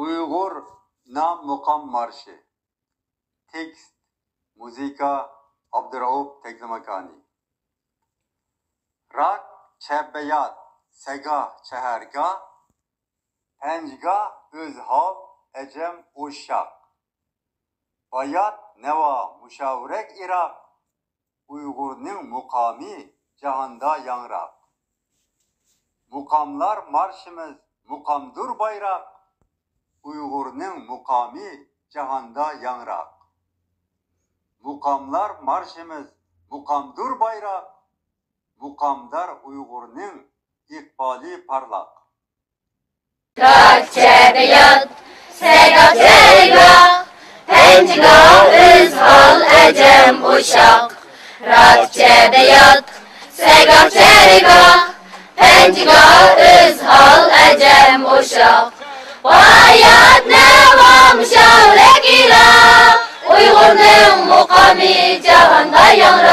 Uyghur Nam Mukam Marşı. Tekst, Muzika, Abdurrauf Teklimakani. Rak, Çebbeyat, Segah, Çehergah, Pencgah, Özhav, Ecem, Uşak. Bayat, Neva, Muşavrek, Irak. Uygur'un mukami, cahanda yanrak. Mukamlar marşımız, mukamdur bayrak. Uygur'un mukami, cahanda yanrak. Mukamlar marşımız, mukamdur bayrak. Mukamdar Uygur'un ikbali parlak. Rak Çebbeyat, Segah Çehergah, Pencgah, Özhav, Ecem, Uşak. Rak Çebbeyat, Segah Çehergah, Pencgah, Özhav, Ecem, Uşak. Bayat, Neva, Muşavrek, Irak. Uygur'un mukami, cahanda yanrak.